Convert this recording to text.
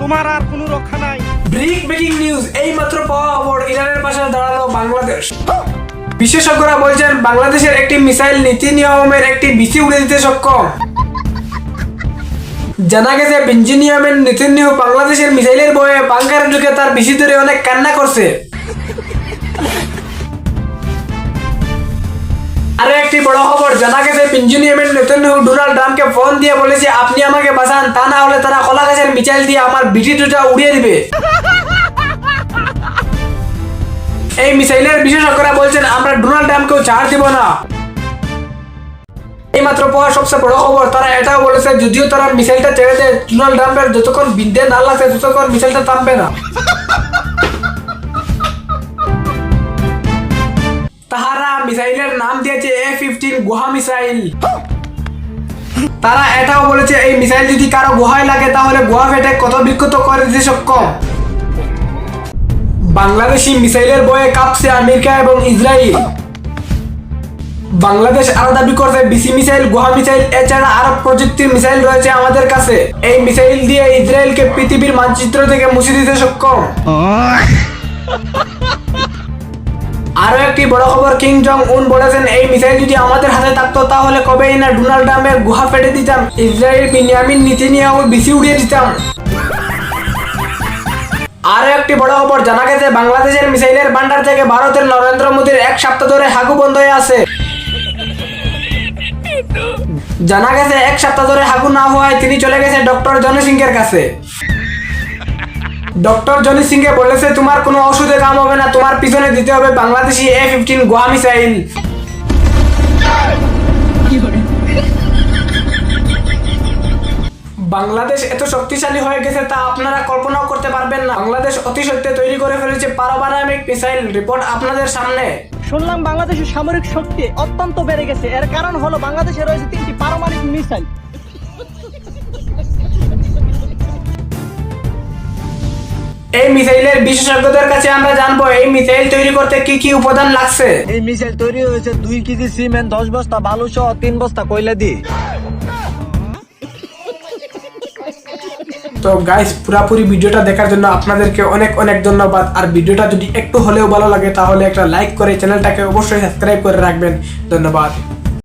তোমার আর কোনো রক্ষা নাই। ব্রেকিং নিউজ, এই মাত্র পাওয়া খবর, ইরানের পাশে দাঁড়ালো বাংলাদেশ। বিশেষজ্ঞরা বলছেন বাংলাদেশের একটি মিসাইল নীতি নিয়মের একটি বিসি উড়ে দিতে সক্ষম। জানা গেছে বেঞ্জিনিয়ামের নেতানিয়াহু বাংলাদেশের মিসাইলের ভয়ে বাংকারে ঢুকে তার বিসি ধরে অনেক কান্না করছে। আরো একটি বড় খবর, জানা গেছে বেঞ্জিনিয়ামের নেতানিয়াহু ডোনাল্ড ট্রাম্পকে ফোন দিয়ে বলেছে আপনি আমাকে বাঁচান, তা না হলে তারা কলা গাছের মিসাইল দিয়ে আমার বিটি দুটা উড়িয়ে দিবে। এই মিসাইলের বিশেষজ্ঞরা বলছেন আমরা ডোনাল্ড ট্রাম্পকেও ছাড় দিব না। এই মাত্র পাওয়া সবচেয়ে বড় খবর, তারা এটাও বলেছে যদিও তারা মিসাইলটা ছেড়ে দেয়, ডোনাল্ড ট্রাম্পের যতক্ষণ বিন্দে না লাগছে ততক্ষণ মিসাইলটা থামবে না। তাহারা মিসাইলের নাম দিয়েছে A-15 গুহা মিসাইল। তারা এটাও বলেছে এই মিসাইল যদি কারো গুহায় লাগে তাহলে গুহা ফেটে কত বিক্ষত করে দিতে সক্ষম। বাংলাদেশি মিসাইলের ভয়ে কাঁপছে আমেরিকা এবং ইসরায়েল। বাংলাদেশ আরো দাবি করছে বিসি মিসাইল, গুহা মিসাইল এছাড়া আরো প্রযুক্তির মিসাইল রয়েছে আমাদের কাছে। এই মিসাইল দিয়ে ইসরায়েলকে পৃথিবীর মানচিত্র থেকে মুছে দিতে সক্ষম। আরো একটি বড় খবর, কিং জং উন বলেছেন এই মিসাইল যদি আমাদের হাতে থাকতো তাহলে কবেই না ডোনাল্ড ট্রাম্পের গুহা ফেটে দিতাম, ইসরায়েল বেঞ্জামিন নেতানিয়াহু বিসি উড়িয়ে দিতাম। আরো একটি বড় খবর, জানা গেছে বাংলাদেশের মিসাইলের ভান্ডার থেকে ভারতের নরেন্দ্র মোদীর এক সপ্তাহ ধরে হাগু বন্ধ হয়ে আছে। জানা গেছে এক সপ্তাহ ধরে হাগু না হওয়ায় তিনি চলে গেছে ডক্টর জনি সিং এর কাছে। ডক্টর জনি সিং এ বলেছে তোমার কোনো ওষুধে কাম হবে না, তোমার পিছনে দিতে হবে বাংলাদেশি A-15 গুহা মিসাইল। বাংলাদেশ এত শক্তিশালী হয়ে গেছে তা আপনারা কল্পনাও করতে পারবেন না। বাংলাদেশ অতি সত্ত্বে তৈরি করে ফেলেছে পারমাণবিক মিসাইল। রিপোর্ট আপনাদের সামনে। শুনলাম বাংলাদেশের সামরিক শক্তি অত্যন্ত বেড়ে গেছে, এর কারণ হলো বাংলাদেশে রয়েছে 3টি পারমাণবিক মিসাইল। এই মিসাইলের বিশেষজ্ঞদের কাছে আমরা জানবো এই মিসাইল তৈরি করতে কি কি উপাদান লাগছে। এই মিসাইল তৈরি হয়েছে 2 কেজি সিমেন্ট, 10 বস্তা বালু সহ 3 বস্তা কয়লা দিয়ে। তো গাইস, পুরোপুরি ভিডিওটা দেখার জন্য আপনাদেরকে অনেক অনেক ধন্যবাদ। আর ভিডিওটা যদি একটু হলেও ভালো লাগে তাহলে একটা লাইক করে চ্যানেলটাকে অবশ্যই সাবস্ক্রাইব করে রাখবেন। ধন্যবাদ।